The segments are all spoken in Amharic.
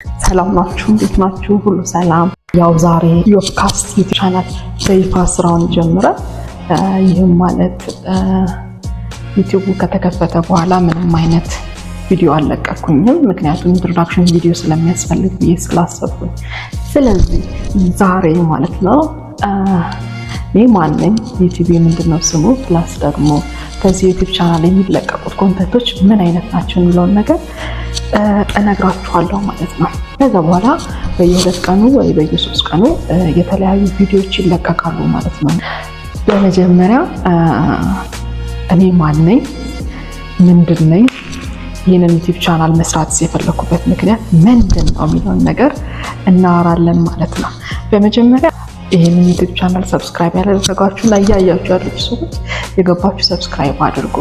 ሰላም ናችሁ? እንዴት ናችሁ? ሁሉ ሰላም? ያው ዛሬ ዮብካስት ዩቲዩብ ቻናል በይፋ ስራውን ጀምረ። ይህም ማለት ዩቲዩብ ከተከፈተ በኋላ ምንም አይነት ቪዲዮ አልለቀኩኝም፣ ምክንያቱም ኢንትሮዳክሽን ቪዲዮ ስለሚያስፈልግ ብዬ ስላሰብኩኝ። ስለዚህ ዛሬ ማለት ነው እኔ ማን ነኝ፣ ዩቲዩብ ምንድነው ስሙ፣ ፕላስ ደግሞ ከዚህ ዩቲዩብ ቻናል የሚለቀቁት ኮንተንቶች ምን አይነት ናቸው የሚለውን ነገር እነግራችኋለሁ ማለት ነው። ከዛ በኋላ በየሁለት ቀኑ ወይ በየሶስት ቀኑ የተለያዩ ቪዲዮዎች ይለቀቃሉ ማለት ነው። በመጀመሪያ እኔ ማን ነኝ፣ ምንድን ነኝ፣ ይህንን ዩቲዩብ ቻናል መስራት የፈለኩበት ምክንያት ምንድን ነው የሚለውን ነገር እናወራለን ማለት ነው። በመጀመሪያ ይህንን ዩቲዩብ ቻናል ሰብስክራይብ ያላደረጋችሁ እና እያያችሁ ያላችሁ ሰዎች የገባችሁ ሰብስክራይብ አድርጉ።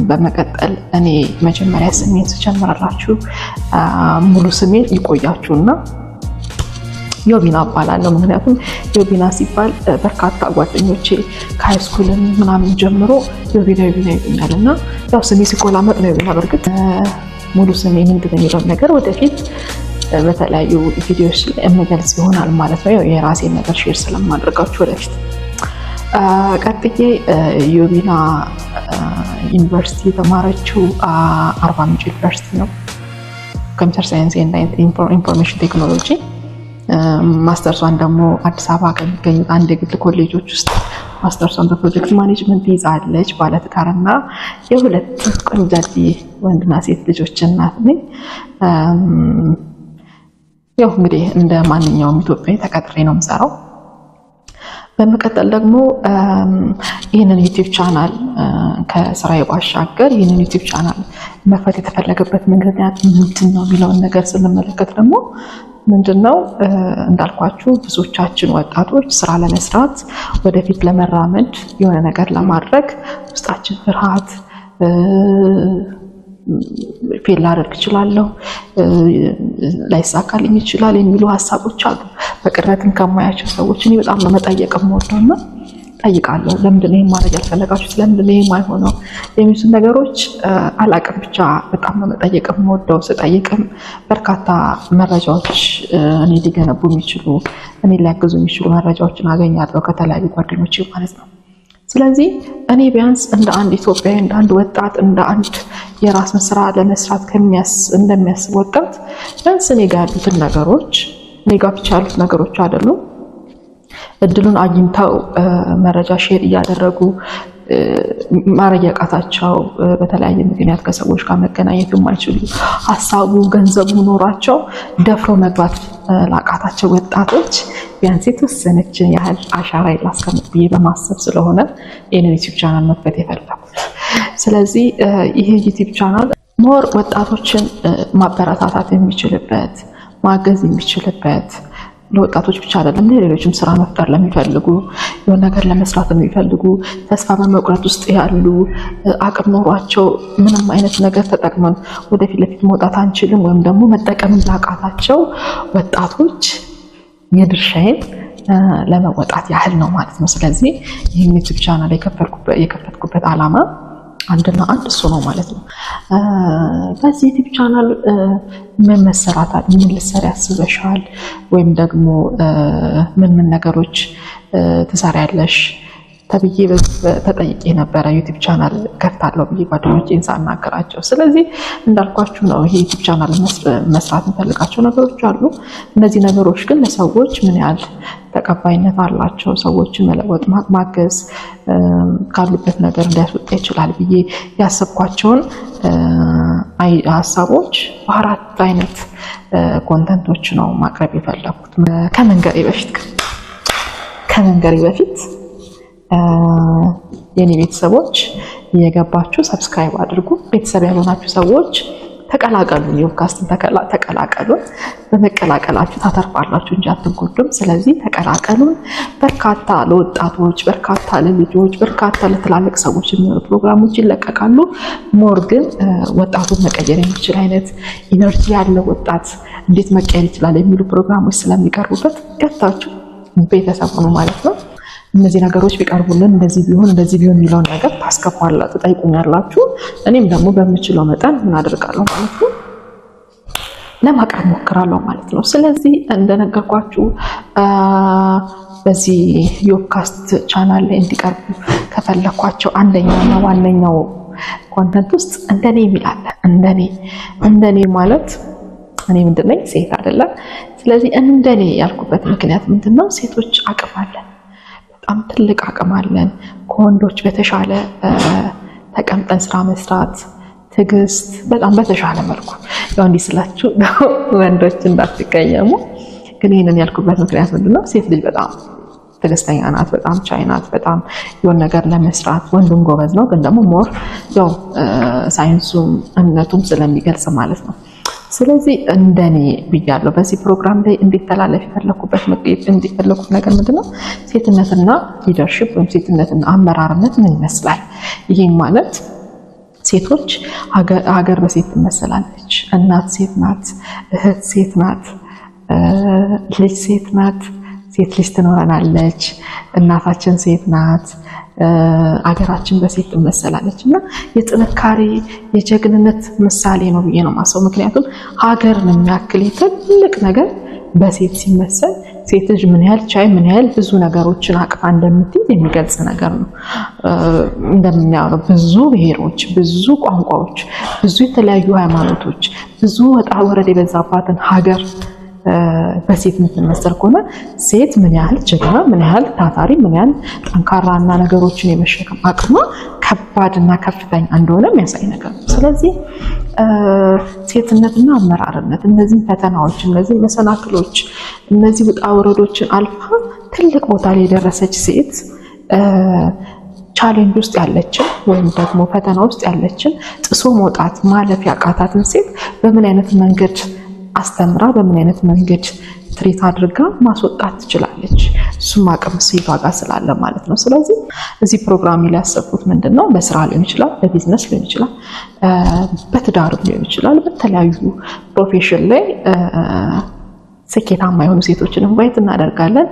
በመቀጠል እኔ መጀመሪያ ስሜን ስጀምራላችሁ ሙሉ ስሜን ይቆያችሁና ዮቢና እባላለሁ። ምክንያቱም ዮቢና ሲባል በርካታ ጓደኞቼ ከሃይስኩልም ምናምን ጀምሮ ዮቢና ይሉኛል እና ያው ስሜ ሲቆላመጥ ነው ዮቢና። በርግጥ ሙሉ ስሜ ምንድን ነው የሚለውን ነገር ወደፊት በተለያዩ ቪዲዮዎች ላይ የምገልጽ ይሆናል ማለት ነው። ያው የራሴን ነገር ሼር ስለማድረጋችሁ ወደፊት። ቀጥዬ ዮቢና ዩኒቨርሲቲ የተማረችው አርባ ምንጭ ዩኒቨርሲቲ ነው፣ ኮምፒውተር ሳይንስ እና ኢንፎርሜሽን ቴክኖሎጂ። ማስተርሷን ደግሞ አዲስ አበባ ከሚገኙ አንድ የግል ኮሌጆች ውስጥ ማስተርሷን በፕሮጀክት ማኔጅመንት ይዛለች። ባለትዳርና የሁለት ቆንጃጅ ወንድና ሴት ልጆች እናት ነኝ። ያው እንግዲህ እንደ ማንኛውም ኢትዮጵያዊ ተቀጥሬ ነው የምሰራው። በመቀጠል ደግሞ ይህንን ዩቲዩብ ቻናል ከስራዬ ባሻገር ይህንን ዩቲዩብ ቻናል መክፈት የተፈለገበት ምክንያት ምንድን ነው የሚለውን ነገር ስንመለከት ደግሞ ምንድነው እንዳልኳችሁ ብዙዎቻችን ወጣቶች ስራ ለመስራት ወደፊት ለመራመድ የሆነ ነገር ለማድረግ ውስጣችን ፍርሃት፣ ፌል ላደርግ እችላለሁ፣ ላይሳካልኝ ይችላል የሚሉ ሀሳቦች አሉ። በቅርበትም ከማያቸው ሰዎች እኔ በጣም ነው መጠየቅ የምወደውና ጠይቃለሁ። ለምንድን ነው ማድረግ ያልፈለጋችሁት? ለምንድን ነው የማይሆነው? የሚሉት ነገሮች አላቅም፣ ብቻ በጣም ነው መጠየቅ የምወደው። ስጠይቅም በርካታ መረጃዎች እኔ ሊገነቡ የሚችሉ እኔ ሊያግዙ የሚችሉ መረጃዎችን አገኛለሁ ከተለያዩ ጓደኞቼ ማለት ነው። ስለዚህ እኔ ቢያንስ እንደ አንድ ኢትዮጵያዊ፣ እንደ አንድ ወጣት፣ እንደ አንድ የራስን ስራ ለመስራት እንደሚያስብ ወጣት ቢያንስ እኔ ጋር ያሉትን ነገሮች እኔ ጋር ብቻ ያሉት ነገሮች አይደሉም፣ እድሉን አግኝተው መረጃ ሼር እያደረጉ ማድረግ ያቃታቸው በተለያየ ምክንያት ከሰዎች ጋር መገናኘት የማይችሉ ሀሳቡ ገንዘቡ ኖሯቸው ደፍረው መግባት ላቃታቸው ወጣቶች ቢያንስ የተወሰነች ያህል አሻራ ላስቀምጥ ብዬ በማሰብ ስለሆነ ይህንን ዩቲዩብ ቻናል መክፈት የፈለኩት። ስለዚህ ይሄ ዩቲዩብ ቻናል ሞር ወጣቶችን ማበረታታት የሚችልበት ማገዝ የሚችልበት ለወጣቶች ብቻ አይደለም፣ ለሌሎችም ስራ መፍጠር ለሚፈልጉ የሆነ ነገር ለመስራት የሚፈልጉ ተስፋ በመቁረጥ ውስጥ ያሉ አቅም ኖሯቸው ምንም አይነት ነገር ተጠቅመን ወደፊት ለፊት መውጣት አንችልም ወይም ደግሞ መጠቀም ላቃታቸው ወጣቶች የድርሻዬን ለመወጣት ያህል ነው ማለት ነው። ስለዚህ ይህን ዩቲዩብ ቻናል የከፈትኩበት ዓላማ አንድና አንድ እሱ ነው ማለት ነው። በዚህ ዩቲዩብ ቻናል ምን መሰራታል፣ ምን ልትሰሪ ያስበሻል፣ ወይም ደግሞ ምን ነገሮች ትሰሪያለሽ ተብዬ ተጠይቄ ነበረ። ዩቲዩብ ቻናል ከፍታለሁ ብዬ ጓደኞቼን ሳናገራቸው። ስለዚህ እንዳልኳችሁ ነው ይሄ ዩቲዩብ ቻናል መስራት የምፈልጋቸው ነገሮች አሉ። እነዚህ ነገሮች ግን ለሰዎች ምን ያህል ተቀባይነት አላቸው፣ ሰዎችን መለወጥ ማገዝ ካሉበት ነገር ሊያስወጣ ይችላል ብዬ ያሰብኳቸውን ሀሳቦች በአራት አይነት ኮንተንቶች ነው ማቅረብ የፈለኩት። ከመንገሬ በፊት የኔ ቤተሰቦች እየገባችሁ ሰብስክራይብ አድርጉ። ቤተሰብ ያልሆናችሁ ሰዎች ተቀላቀሉ፣ ዮብካስትን ተቀላቀሉ። በመቀላቀላችሁ ታተርፋላችሁ እንጂ አትጎዱም። ስለዚህ ተቀላቀሉን። በርካታ ለወጣቶች፣ በርካታ ለልጆች፣ በርካታ ለትላልቅ ሰዎች የሚሆኑ ፕሮግራሞች ይለቀቃሉ። ሞር ግን ወጣቱን መቀየር የሚችል አይነት ኢነርጂ ያለው ወጣት እንዴት መቀየር ይችላል የሚሉ ፕሮግራሞች ስለሚቀርቡበት ገብታችሁ ቤተሰብ ሁኑ ማለት ነው። እነዚህ ነገሮች ቢቀርቡልን እንደዚህ ቢሆን የሚለውን ነገር ታስከፋላችሁ፣ ትጠይቁኛላችሁ። እኔም ደግሞ በምችለው መጠን ምን አደርጋለሁ ማለት ነው ለማቅረብ ሞክራለሁ ማለት ነው። ስለዚህ እንደነገርኳችሁ በዚህ ዮብካስት ቻናል ላይ እንዲቀርቡ ከፈለኳቸው አንደኛውና ዋነኛው ኮንተንት ውስጥ እንደኔ ይላል። እንደኔ ማለት እኔ ምንድነኝ? ሴት አይደለም። ስለዚህ እንደኔ ያልኩበት ምክንያት ምንድነው? ሴቶች አቅም አለን፣ በጣም ትልቅ አቅም አለን። ከወንዶች በተሻለ ተቀምጠን ስራ መስራት፣ ትዕግስት በጣም በተሻለ መልኩ ያው እንዲህ ስላችሁ ወንዶች እንዳትቀየሙ። ግን ይህንን ያልኩበት ምክንያት ምንድነው? ሴት ልጅ በጣም ትዕግስተኛ ናት፣ በጣም ቻይ ናት፣ በጣም የሆነ ነገር ለመስራት። ወንዱም ጎበዝ ነው፣ ግን ደግሞ ሞር ያው ሳይንሱም እምነቱም ስለሚገልጽ ማለት ነው። ስለዚህ እንደኔ ብያለሁ። በዚህ ፕሮግራም ላይ እንዲተላለፍ የፈለኩት ነገር ምንድነው? ሴትነትና ሊደርሺፕ ወይም ሴትነትና አመራርነት ምን ይመስላል? ይሄም ማለት ሴቶች ሀገር በሴት ትመሰላለች። እናት ሴት ናት፣ እህት ሴት ናት፣ ልጅ ሴት ናት፣ ሴት ልጅ ትኖረናለች፣ እናታችን ሴት ናት፣ አገራችን በሴት ትመሰላለች እና የጥንካሬ የጀግንነት ምሳሌ ነው ብዬ ነው የማስበው። ምክንያቱም ሀገርን የሚያክል ትልቅ ነገር በሴት ሲመሰል ሴት ልጅ ምን ያህል ቻይ፣ ምን ያህል ብዙ ነገሮችን አቅፋ እንደምትይዝ የሚገልጽ ነገር ነው። እንደምናየው ብዙ ብሔሮች፣ ብዙ ቋንቋዎች፣ ብዙ የተለያዩ ሃይማኖቶች፣ ብዙ ወጣ ወረድ የበዛባትን ሀገር በሴት የምትመሰል ከሆነ ሴት ምን ያህል ጀግና፣ ምን ያህል ታታሪ፣ ምን ያህል ጠንካራና ነገሮችን የመሸከም አቅሟ ከባድና ከፍተኛ እንደሆነ የሚያሳይ ነገር ነው። ስለዚህ ሴትነትና አመራርነት እነዚህን ፈተናዎች፣ እነዚህ መሰናክሎች፣ እነዚህ ውጣ ወረዶችን አልፋ ትልቅ ቦታ ላይ የደረሰች ሴት ቻሌንጅ ውስጥ ያለችን ወይም ደግሞ ፈተና ውስጥ ያለችን ጥሶ መውጣት ማለፍ ያቃታትን ሴት በምን አይነት መንገድ አስተምራ በምን አይነት መንገድ ትሪት አድርጋ ማስወጣት ትችላለች? እሱም አቅም ሴቷ ጋር ስላለ ማለት ነው። ስለዚህ እዚህ ፕሮግራም ላይ ያሰብኩት ምንድነው? በስራ ሊሆን ይችላል፣ በቢዝነስ ሊሆን ይችላል፣ በትዳር ሊሆን ይችላል፣ በተለያዩ ፕሮፌሽን ላይ ስኬታማ የሆኑ ሴቶችን ኢንቫይት እናደርጋለን።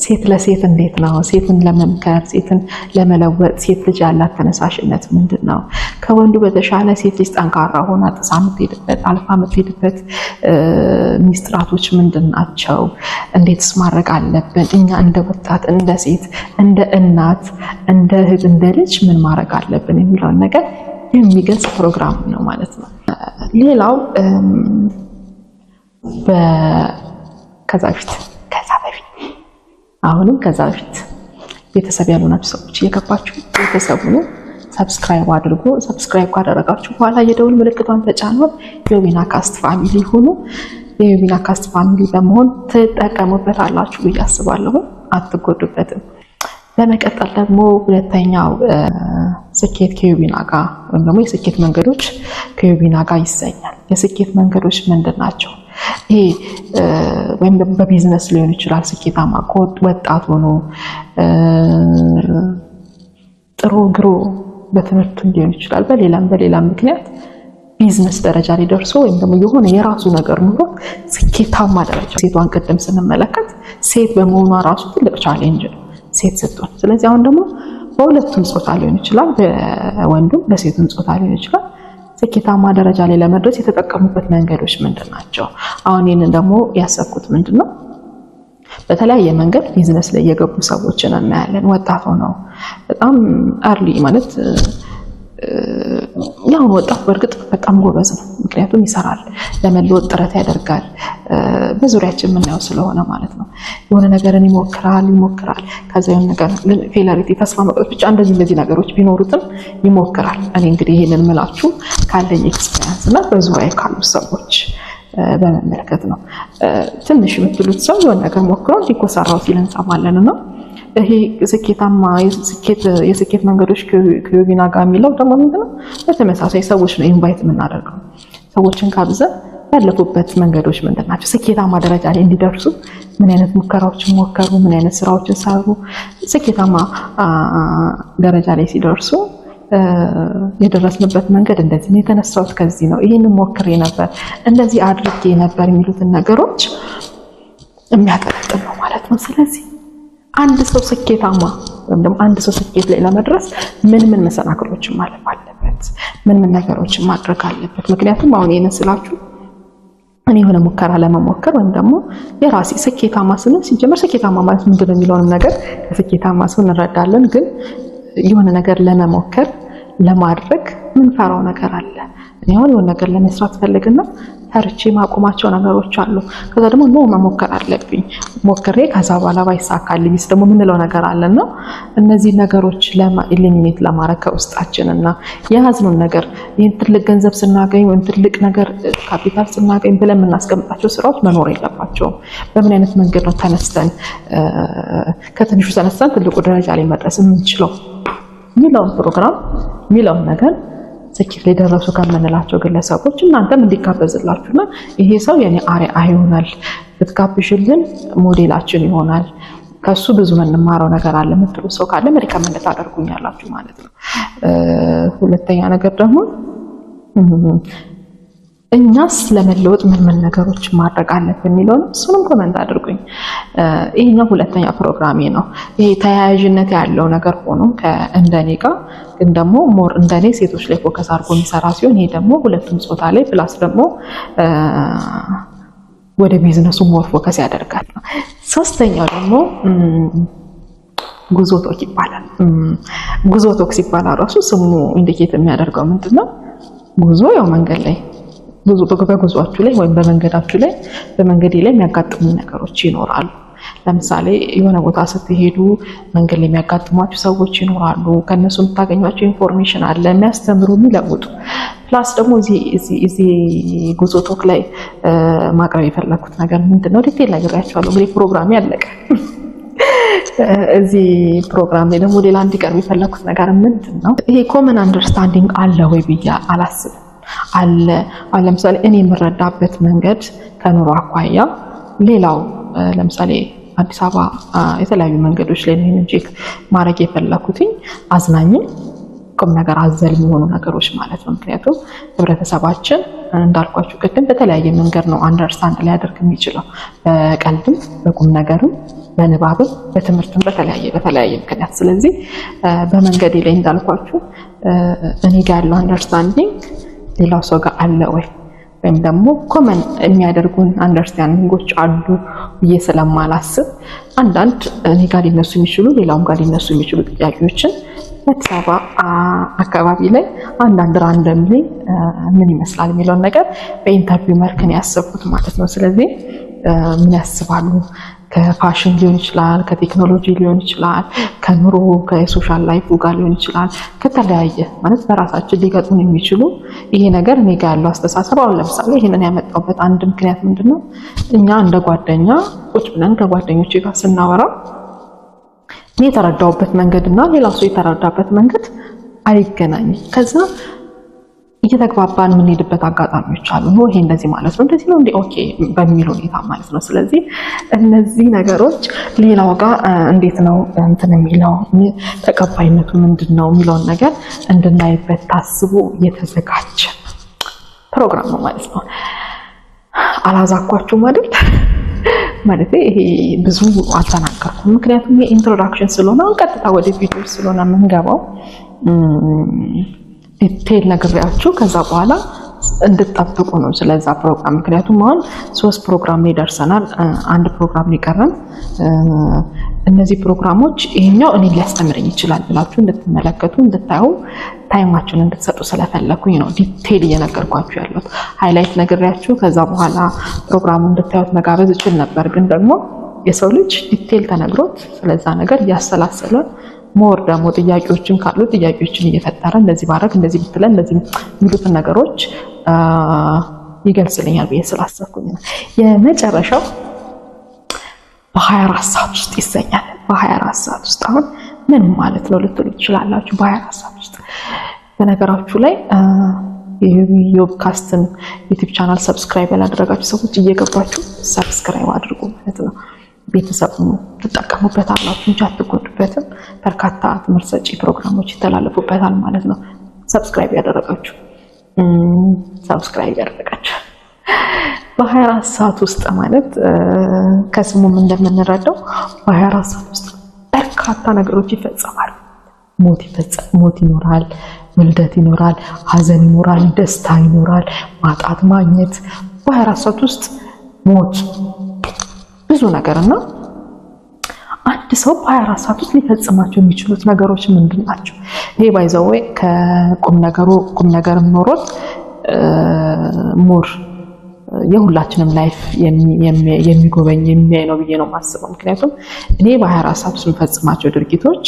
ሴት ለሴት እንዴት ነው? ሴትን ለመምከር፣ ሴትን ለመለወጥ ሴት ልጅ ያላት ተነሳሽነት ምንድነው? ከወንዱ በተሻለ ሴት ልጅ ጠንካራ ሆና ጥሳ የምትሄድበት አልፋ የምትሄድበት ሚስጥራቶች ምንድን ናቸው? እንዴትስ ማድረግ አለብን? እኛ እንደ ወጣት፣ እንደ ሴት፣ እንደ እናት፣ እንደ እህት፣ እንደ ልጅ ምን ማድረግ አለብን የሚለውን ነገር የሚገልጽ ፕሮግራም ነው ማለት ነው። ሌላው ከዛ በፊት ቤተሰብ ያልሆናችሁ ሰዎች እየገባችሁ ቤተሰቡን ሰብስክራይብ አድርጉ። ሰብስክራይብ ካደረጋችሁ በኋላ የደውል ምልክቷን ተጫኑ። የዊና ካስት ፋሚሊ ሁኑ። የዊና ካስት ፋሚሊ በመሆን ትጠቀሙበታላችሁ ብዬ አስባለሁ፣ አትጎዱበትም። በመቀጠል ደግሞ ሁለተኛው ስኬት ከዩቢና ጋር ወይም ደግሞ የስኬት መንገዶች ከዩቢና ጋር ይሰኛል። የስኬት መንገዶች ምንድን ናቸው? ይሄ ወይም በቢዝነስ ሊሆን ይችላል። ስኬታማ ወጣት ሆኖ ጥሩ ግሮ በትምህርት ሊሆን ይችላል። በሌላም ምክንያት ቢዝነስ ደረጃ ላይ ደርሶ ወይም ደግሞ የሆነ የራሱ ነገር ኑሮ ስኬታማ ደረጃ። ሴቷን ቅድም ስንመለከት ሴት በመሆኗ ራሱ ትልቅ ቻሌንጅ ነው ሴት ስትሆን። ስለዚህ አሁን ደግሞ በሁለቱም ጾታ ሊሆን ይችላል፣ በወንዱም በሴቱም ጾታ ሊሆን ይችላል። ስኬታማ ደረጃ ላይ ለመድረስ የተጠቀሙበት መንገዶች ምንድን ናቸው? አሁን ይህንን ደግሞ ያሰብኩት ምንድነው? በተለያየ መንገድ ቢዝነስ ላይ የገቡ ሰዎችን እናያለን። ወጣት ሆነው በጣም አርሊ ማለት ያሁን ወጣት በእርግጥ በጣም ጎበዝ ነው። ምክንያቱም ይሰራል፣ ለመለወጥ ጥረት ያደርጋል። በዙሪያችን የምናየው ስለሆነ ማለት ነው። የሆነ ነገርን ይሞክራል። ከዛ የሆነ ነገር ፌለሪቲ፣ ተስፋ መቁረጥ፣ ብቻ እንደዚህ ነገሮች ቢኖሩትም ይሞክራል። እኔ እንግዲህ ይሄንን ምላችሁ ካለኝ ኤክስፒሪየንስ እና በዙሪያ ካሉ ሰዎች በመመልከት ነው። ትንሽ የምትሉት ሰው የሆነ ነገር ሞክሮ እንዲህ እኮ ሰራው ሲል እንሰማለን ነው። ይሄ ስኬታማ የስኬት መንገዶች ከዩቢና ጋር የሚለው ደግሞ ምንድነው? በተመሳሳይ ሰዎች ነው ኢንቫይት የምናደርገው። ሰዎችን ጋብዘን ያለፉበት መንገዶች ምንድን ናቸው? ስኬታማ ደረጃ ላይ እንዲደርሱ ምን አይነት ሙከራዎችን ሞከሩ? ምን አይነት ስራዎችን ሰሩ? ስኬታማ ደረጃ ላይ ሲደርሱ የደረስንበት መንገድ እንደዚህ ነው፣ የተነሳሁት ከዚህ ነው፣ ይህንን ሞክሬ ነበር፣ እንደዚህ አድርጌ ነበር የሚሉትን ነገሮች የሚያቀጥል ነው ማለት ነው። ስለዚህ አንድ ሰው ስኬታማ ወይም ደግሞ አንድ ሰው ስኬት ላይ ለመድረስ ምን መሰናክሎችን ማለፍ አለበት? ምን ነገሮችን ማድረግ አለበት? ምክንያቱም አሁን ይሄን ስላችሁ እኔ የሆነ ሙከራ ለመሞከር ወይም ደግሞ የራሴ ስኬታማ ስንል ሲጀምር ስኬታማ ማለት ምንድን ነው የሚለውን ነገር ከስኬታማ ሰው እንረዳለን። ግን የሆነ ነገር ለመሞከር ለማድረግ ምን ፈራው ነገር አለ። እኔ አሁን የሆነ ነገር ለመስራት ፈልግና ፈርቼ ማቆማቸው ነገሮች አሉ። ከዛ ደግሞ ነው መሞከር አለብኝ። ሞክሬ ከዛ በኋላ ባይሳካልኝስ ደግሞ ምንለው ነገር አለና እነዚህ ነገሮች ኤሊሚኔት ለማድረግ ከውስጣችንና የያዝነውን ነገር ይሄን ትልቅ ገንዘብ ስናገኝ ወይም ትልቅ ነገር ካፒታል ስናገኝ ብለን የምናስቀምጣቸው ስራዎች መኖር የለባቸውም። በምን አይነት መንገድ ነው ተነስተን ከትንሹ ተነስተን ትልቁ ደረጃ ላይ መድረስ የምንችለው የሚለውን ፕሮግራም የሚለውን ነገር ስኬት ላይ ደረሱ ከምንላቸው ግለሰቦች እናንተም እንዲጋበዝላችሁና ይሄ ሰው የኔ አርአያ ይሆናል ብትጋብዥልን ሞዴላችን ይሆናል ከሱ ብዙ የምንማረው ነገር አለ የምትሉ ሰው ካለ ሪከመንድ ታደርጉኛላችሁ ማለት ነው። ሁለተኛ ነገር ደግሞ እኛስ ለመለወጥ ምን ነገሮች ማድረግ አለብን የሚለው እሱንም ኮሜንት አድርጉኝ። ይሄኛው ሁለተኛ ፕሮግራሜ ነው። ይሄ ተያያዥነት ያለው ነገር ሆኖ እንደኔ ጋር ግን ደግሞ ሞር እንደኔ ሴቶች ላይ ፎከስ አድርጎ የሚሰራ ሲሆን ይሄ ደግሞ ሁለቱም ጾታ ላይ ፕላስ ደግሞ ወደ ቢዝነሱ ሞር ፎከስ ያደርጋል። ሶስተኛው ደግሞ ጉዞ ቶክ ይባላል። ጉዞ ቶክ ሲባል ራሱ ስሙ ኢንዲኬት የሚያደርገው ምንድነው? ጉዞ ያው መንገድ ላይ ብዙ በጉዟችሁ ላይ ወይም በመንገዳችሁ ላይ በመንገድ ላይ የሚያጋጥሙ ነገሮች ይኖራሉ። ለምሳሌ የሆነ ቦታ ስትሄዱ መንገድ ላይ የሚያጋጥሟችሁ ሰዎች ይኖራሉ። ከነሱ የምታገኟቸው ኢንፎርሜሽን አለ የሚያስተምሩ የሚለውጡ። ፕላስ ደግሞ እዚህ ጉዞ ቶክ ላይ ማቅረብ የፈለኩት ነገር ምንድነው? ዲቴል ነግሬያችኋለሁ። እንግዲህ ፕሮግራም ያለቀ እዚህ ፕሮግራም ላይ ደግሞ ሌላ እንዲቀርብ የፈለኩት ነገር ምንድነው? ይሄ ኮመን አንደርስታንዲንግ አለ ወይ ብዬ አላስብም። አለ ለምሳሌ እኔ የምረዳበት መንገድ ከኑሮ አኳያ ሌላው ለምሳሌ አዲስ አበባ የተለያዩ መንገዶች ላይ ነው ቼክ ማድረግ የፈለኩትኝ አዝናኝም ቁም ነገር አዘል የሚሆኑ ነገሮች ማለት ነው። ምክንያቱም ህብረተሰባችን እንዳልኳችሁ ቅድም በተለያየ መንገድ ነው አንደርስታንድ ሊያደርግ የሚችለው በቀልድም በቁም ነገርም በንባብም በትምህርትም በተለያየ ምክንያት። ስለዚህ በመንገድ ላይ እንዳልኳችሁ እኔ ጋር ያለው አንደርስታንዲንግ ሌላው ሰው ጋር አለ ወይም ደግሞ ኮመን የሚያደርጉን አንደርስታንዲንጎች አሉ ብዬ ስለማላስብ አንዳንድ እኔ ጋር ሊነሱ የሚችሉ ሌላውም ጋር ሊነሱ የሚችሉ ጥያቄዎችን አዲስ አበባ አካባቢ ላይ አንዳንድ ራንደም ላይ ምን ይመስላል የሚለውን ነገር በኢንተርቪው መልክ ነው ያሰብኩት ማለት ነው። ስለዚህ ምን ያስባሉ ከፋሽን ሊሆን ይችላል፣ ከቴክኖሎጂ ሊሆን ይችላል፣ ከኑሮ ከሶሻል ላይፉ ጋር ሊሆን ይችላል፣ ከተለያየ ማለት በራሳችን ሊገጥሙን የሚችሉ ይሄ ነገር እኔ ጋር ያለው አስተሳሰብ አሁን ለምሳሌ ይሄንን ያመጣውበት አንድ ምክንያት ምንድነው? እኛ እንደ ጓደኛ ቁጭ ብለን ከጓደኞቼ ጋር ስናወራ እኔ የተረዳውበት መንገድና ሌላው ሰው የተረዳበት መንገድ አይገናኝም። ከዛ እየተግባባን የምንሄድበት አጋጣሚዎች አሉ። ነው ይሄ እንደዚህ ማለት ነው እንደዚህ ነው እንዴ ኦኬ በሚል ሁኔታ ማለት ነው። ስለዚህ እነዚህ ነገሮች ሌላው ጋር እንዴት ነው እንትን የሚለው ተቀባይነቱ ምንድነው የሚለውን ነገር እንድናይበት ታስቦ የተዘጋጀ ፕሮግራም ነው ማለት ነው። አላዛኳችሁም አይደል? ማለት ይሄ ብዙ አልተናገርኩም ምክንያቱም የኢንትሮዳክሽን ስለሆነ ቀጥታ ወደ ቪዲዮ ስለሆነ የምንገባው ዲቴል ነግሬያችሁ ከዛ በኋላ እንድትጠብቁ ነው ስለዛ ፕሮግራም። ምክንያቱም አሁን 3 ፕሮግራም ላይ ደርሰናል፣ አንድ ፕሮግራም ሊቀረን። እነዚህ ፕሮግራሞች ይሄኛው እኔ ሊያስተምረኝ ይችላል ብላችሁ እንድትመለከቱ እንድታዩ ታይማችሁን እንድትሰጡ ስለፈለኩኝ ነው ዲቴል እየነገርኳችሁ ያለሁት። ሃይላይት ነግሬያችሁ ከዛ በኋላ ፕሮግራሙን እንድታዩት መጋበዝ እችል ነበር፣ ግን ደግሞ የሰው ልጅ ዲቴል ተነግሮት ስለዛ ነገር እያሰላሰለ ሞር ደግሞ ጥያቄዎችን ካሉ ጥያቄዎችን እየፈጠረ እንደዚህ ባረግ እንደዚህ ብትለን እንደዚህ የሚሉትን ነገሮች ይገልጽልኛል ብዬ ስላሰብኩኝ ነው። የመጨረሻው በ24 ሰዓት ውስጥ ይሰኛል። በ24 ሰዓት ውስጥ አሁን ምን ማለት ነው ልትሉ ትችላላችሁ። በ24 ሰዓት ውስጥ በነገራችሁ ላይ የዮብካስትን ዩቲዩብ ቻናል ሰብስክራይብ ያላደረጋችሁ ሰዎች እየገባችሁ ሰብስክራይብ አድርጉ ማለት ነው። ቤተሰብ ትጠቀሙበታላችሁ እንጂ አትጎዱበትም። በርካታ ትምህርት ሰጪ ፕሮግራሞች ይተላለፉበታል ማለት ነው። ሰብስክራይብ ያደረጋችሁ በ24 ሰዓት ውስጥ ማለት ከስሙም እንደምንረዳው በ24 ሰዓት ውስጥ በርካታ ነገሮች ይፈጸማሉ። ሞት ይኖራል፣ ውልደት ይኖራል፣ ሀዘን ይኖራል፣ ደስታ ይኖራል፣ ማጣት ማግኘት፣ በ24 ሰዓት ውስጥ ሞት ብዙ ነገርና አንድ ሰው በ24 ሰዓት ውስጥ ሊፈጽማቸው የሚችሉት ነገሮች ምንድን ናቸው? ይሄ ባይዘው ከቁም ነገርም ኖሮት ሞር የሁላችንም ላይፍ የሚጎበኝ የሚያይ ነው ብዬ ነው የማስበው። ምክንያቱም እኔ በ24 ሰዓት ውስጥ የምፈጽማቸው ድርጊቶች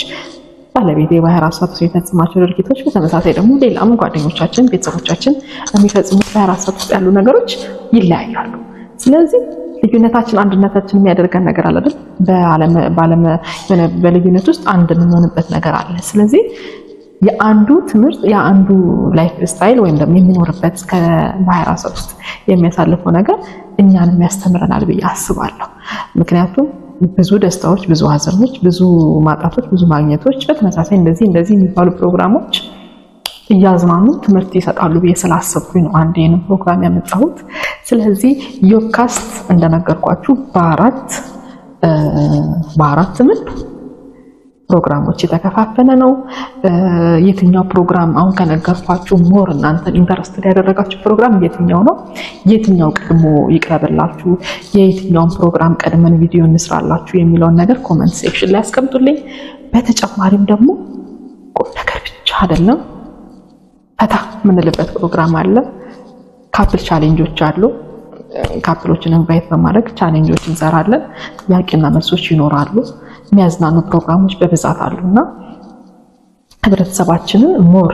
ባለቤቴ በ24 ሰዓት ውስጥ የሚፈጽማቸው ድርጊቶች በተመሳሳይ ደግሞ ሌላም ጓደኞቻችን፣ ቤተሰቦቻችን የሚፈጽሙት በ24 ሰዓት ውስጥ ያሉ ነገሮች ይለያያሉ። ስለዚህ ልዩነታችን አንድነታችን የሚያደርገን ነገር አለ አይደል? በልዩነት ውስጥ አንድ የምንሆንበት ነገር አለ። ስለዚህ የአንዱ ትምህርት የአንዱ ላይፍ ስታይል ወይም ደግሞ የሚኖርበት በ24 ሰዓት ውስጥ የሚያሳልፈው ነገር እኛንም ያስተምረናል ብዬ አስባለሁ። ምክንያቱም ብዙ ደስታዎች፣ ብዙ ሀዘኖች፣ ብዙ ማጣቶች፣ ብዙ ማግኘቶች በተመሳሳይ እንደዚህ የሚባሉ ፕሮግራሞች እያዝናኑ ትምህርት ይሰጣሉ ብዬ ስላሰብኩኝ ነው አንድ ይሄንን ፕሮግራም ያመጣሁት። ስለዚህ ዮብካስት እንደነገርኳችሁ በአራት ትምህርት ፕሮግራሞች የተከፋፈለ ነው። የትኛው ፕሮግራም አሁን ከነገርኳችሁ ሞር እናንተን ኢንተረስትድ ያደረጋችሁ ፕሮግራም የትኛው ነው? የትኛው ቀድሞ ይቅረብላችሁ? የየትኛውን ፕሮግራም ቀድመን ቪዲዮ እንስራላችሁ የሚለውን ነገር ኮመንት ሴክሽን ላይ አስቀምጡልኝ። በተጨማሪም ደግሞ ቁም ነገር ብቻ አይደለም ፈታ የምንልበት ፕሮግራም አለ። ካፕል ቻሌንጆች አሉ። ካፕሎችን ኢንቫይት በማድረግ ቻሌንጆች እንሰራለን። ጥያቄና መልሶች ይኖራሉ። የሚያዝናኑ ፕሮግራሞች በብዛት አሉና ህብረተሰባችንን ሞር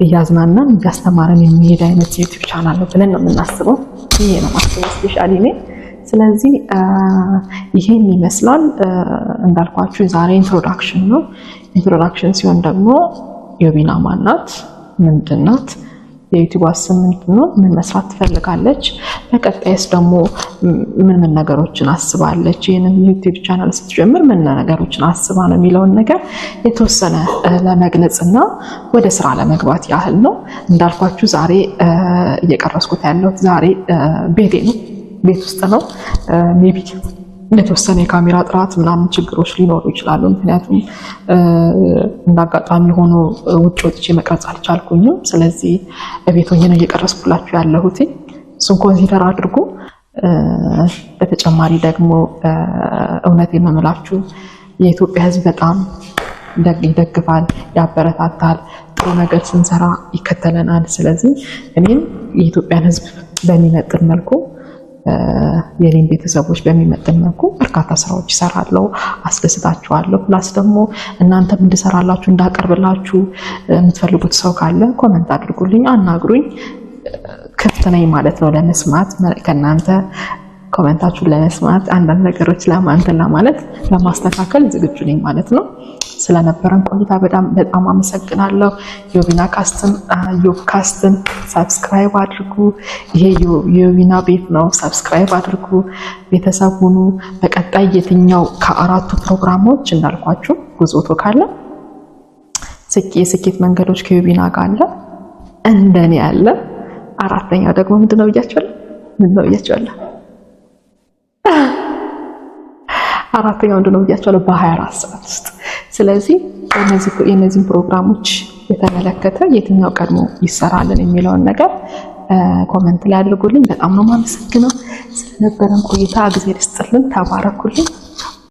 እያዝናናን እያስተማረን የሚሄድ አይነት ዩቲዩብ ቻናል ነው ብለን ነው የምናስበው። ይሄ ነው ማስበው ስፔሻሊ እኔ። ስለዚህ ይሄን ይመስላል። እንዳልኳችሁ ዛሬ ኢንትሮዳክሽን ነው። ኢንትሮዳክሽን ሲሆን ደግሞ ዮቢና ማናት? ምንድናት? የዩቲዩብ ስም ምንድነው? ምን መስራት ትፈልጋለች? በቀጣይስ ደግሞ ምን ነገሮችን አስባለች? ይሄንን ዩቲዩብ ቻናል ስትጀምር ምን ነገሮችን አስባ ነው የሚለውን ነገር የተወሰነ ለመግለጽና ወደ ስራ ለመግባት ያህል ነው። እንዳልኳችሁ ዛሬ እየቀረስኩት ያለሁት ዛሬ ቤት ውስጥ ነው። ሜቢ የተወሰነ የካሜራ ጥራት ምናምን ችግሮች ሊኖሩ ይችላሉ። ምክንያቱም እንዳጋጣሚ ሆኖ ውጭ ወጥቼ መቅረጽ አልቻልኩኝም። ስለዚህ ቤት ሆኜ ነው እየቀረስኩላችሁ ያለሁት። እሱን ኮንሲደር አድርጉ። በተጨማሪ ደግሞ እውነቴን ነው የምላችሁ የኢትዮጵያ ሕዝብ በጣም ይደግፋል፣ ያበረታታል። ጥሩ ነገር ስንሰራ ይከተለናል። ስለዚህ እኔም የኢትዮጵያን ሕዝብ በሚመጥን መልኩ የኔን ቤተሰቦች በሚመጥን መልኩ በርካታ ስራዎች እሰራለሁ፣ አስደስታችኋለሁ። ፕላስ ደግሞ እናንተም እንድሰራላችሁ እንዳቀርብላችሁ የምትፈልጉት ሰው ካለ ኮመንት አድርጉልኝ፣ አናግሩኝ። ክፍት ነኝ ማለት ነው ለመስማት፣ ከእናንተ ኮመንታችሁን ለመስማት፣ አንዳንድ ነገሮች ለማለት ለማስተካከል ዝግጁ ነኝ ማለት ነው። ስለነበረን ቆይታ በጣም አመሰግናለሁ። ዮብካስትን ሰብስክራይብ አድርጉ። ይሄ የዮቢና ቤት ነው። ሰብስክራይብ አድርጉ፣ ቤተሰብ ሁኑ። በቀጣይ የትኛው ከአራቱ ፕሮግራሞች እንዳልኳችሁ ጉዞቶ ካለ የስኬት መንገዶች ከዮቢና ጋር አለ፣ እንደኔ ያለ አራተኛው ደግሞ ምንድነው ብያችኋለሁ? አራተኛው ምንድነው ብያችኋለሁ? በ24 ሰዓት ውስጥ። ስለዚህ የነዚህን ፕሮግራሞች የተመለከተ የትኛው ቀድሞ ይሰራልን የሚለውን ነገር ኮመንት ላይ አድርጉልኝ። በጣም ነው የማመሰግነው ስለነበረን ቆይታ። እግዚአብሔር ይስጥልን። ተባረኩልኝ።